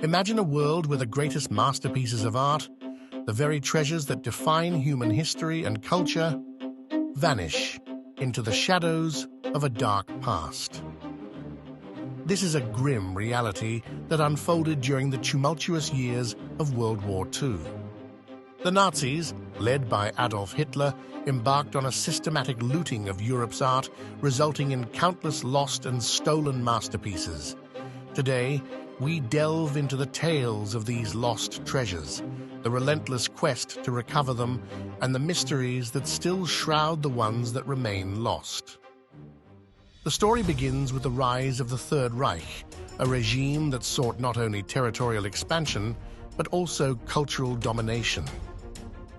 Imagine a world where the greatest masterpieces of art, the very treasures that define human history and culture, vanish into the shadows of a dark past. This is a grim reality that unfolded during the tumultuous years of World War II. The Nazis, led by Adolf Hitler, embarked on a systematic looting of Europe's art, resulting in countless lost and stolen masterpieces. Today, we delve into the tales of these lost treasures, the relentless quest to recover them, and the mysteries that still shroud the ones that remain lost. The story begins with the rise of the Third Reich, a regime that sought not only territorial expansion, but also cultural domination.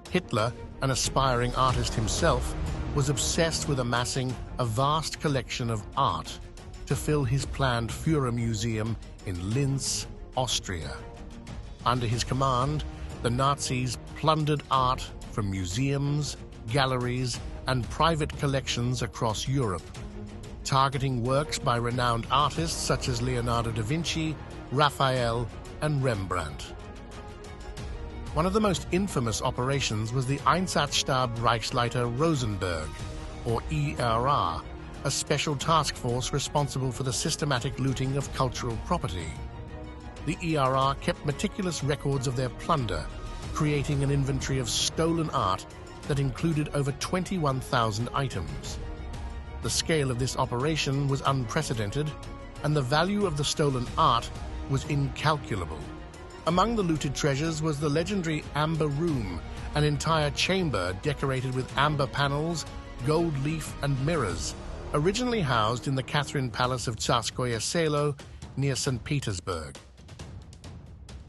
Hitler, an aspiring artist himself, was obsessed with amassing a vast collection of art to fill his planned Führer Museum in Linz, Austria. Under his command, the Nazis plundered art from museums, galleries, and private collections across Europe, targeting works by renowned artists such as Leonardo da Vinci, Raphael, and Rembrandt. One of the most infamous operations was the Einsatzstab Reichsleiter Rosenberg, or ERR, a special task force responsible for the systematic looting of cultural property. The ERR kept meticulous records of their plunder, creating an inventory of stolen art that included over 21,000 items. The scale of this operation was unprecedented, and the value of the stolen art was incalculable. Among the looted treasures was the legendary Amber Room, an entire chamber decorated with amber panels, gold leaf, and mirrors, originally housed in the Catherine Palace of Tsarskoye Selo near St. Petersburg.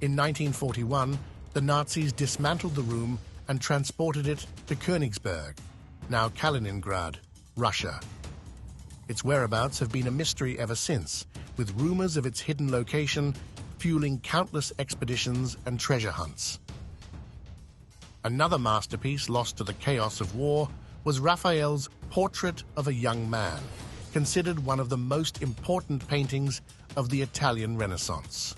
In 1941, the Nazis dismantled the room and transported it to Königsberg, now Kaliningrad, Russia. Its whereabouts have been a mystery ever since, with rumors of its hidden location fueling countless expeditions and treasure hunts. Another masterpiece lost to the chaos of war was Raphael's Portrait of a Young Man, considered one of the most important paintings of the Italian Renaissance.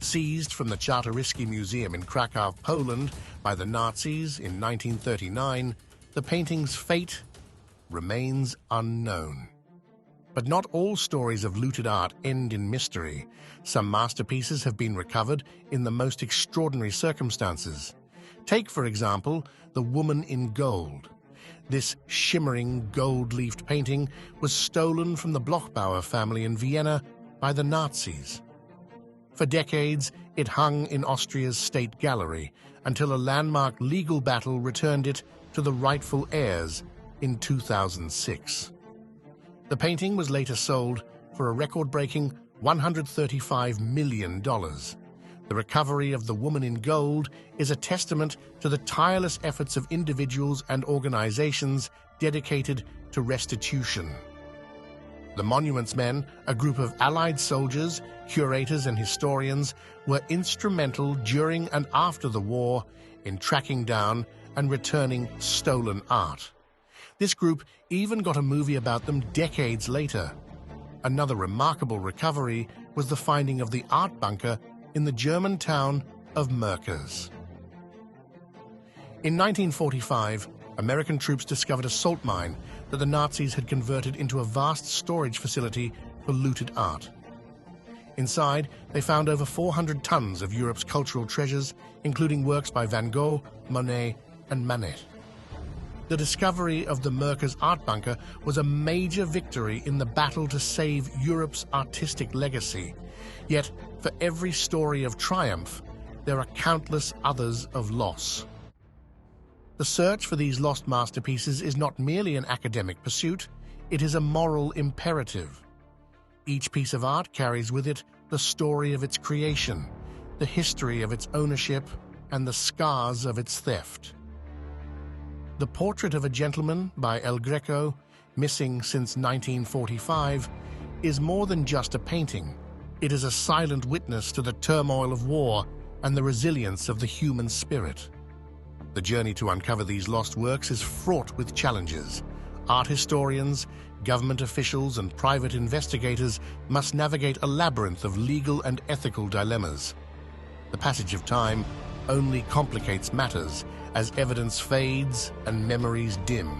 Seized from the Czartoryski Museum in Krakow, Poland, by the Nazis in 1939, the painting's fate remains unknown. But not all stories of looted art end in mystery. Some masterpieces have been recovered in the most extraordinary circumstances. Take, for example, The Woman in Gold. This shimmering gold-leafed painting was stolen from the Bloch-Bauer family in Vienna by the Nazis. For decades, it hung in Austria's State Gallery until a landmark legal battle returned it to the rightful heirs in 2006. The painting was later sold for a record-breaking $135 million. The recovery of The Woman in Gold is a testament to the tireless efforts of individuals and organizations dedicated to restitution. The Monuments Men, a group of Allied soldiers, curators, and historians, were instrumental during and after the war in tracking down and returning stolen art. This group even got a movie about them decades later. Another remarkable recovery was the finding of the art bunker in the German town of Merkers. In 1945, American troops discovered a salt mine that the Nazis had converted into a vast storage facility for looted art. Inside, they found over 400 tons of Europe's cultural treasures, including works by Van Gogh, Monet, and Manet. The discovery of the Merkers art bunker was a major victory in the battle to save Europe's artistic legacy. Yet, for every story of triumph, there are countless others of loss. The search for these lost masterpieces is not merely an academic pursuit, it is a moral imperative. Each piece of art carries with it the story of its creation, the history of its ownership, and the scars of its theft. The Portrait of a Gentleman by El Greco, missing since 1945, is more than just a painting. It is a silent witness to the turmoil of war and the resilience of the human spirit. The journey to uncover these lost works is fraught with challenges. Art historians, government officials, and private investigators must navigate a labyrinth of legal and ethical dilemmas. The passage of time only complicates matters as evidence fades and memories dim.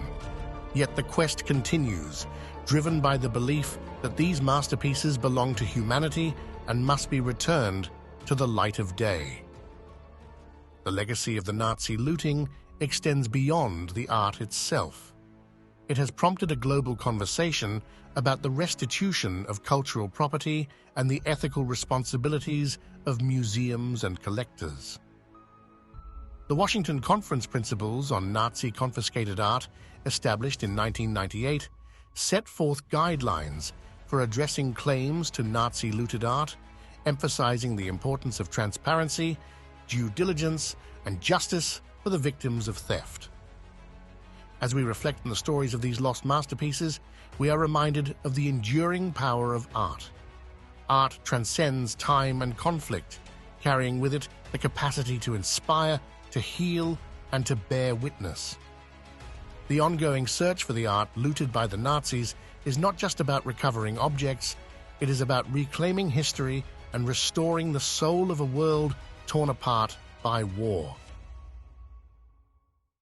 Yet the quest continues, driven by the belief that these masterpieces belong to humanity and must be returned to the light of day. The legacy of the Nazi looting extends beyond the art itself. It has prompted a global conversation about the restitution of cultural property and the ethical responsibilities of museums and collectors. The Washington Conference Principles on Nazi-Confiscated Art, established in 1998, set forth guidelines for addressing claims to Nazi-looted art, emphasizing the importance of transparency, due diligence, and justice for the victims of theft. As we reflect on the stories of these lost masterpieces, we are reminded of the enduring power of art. Art transcends time and conflict, carrying with it the capacity to inspire, to heal, and to bear witness. The ongoing search for the art looted by the Nazis is not just about recovering objects, it is about reclaiming history and restoring the soul of a world torn apart by war.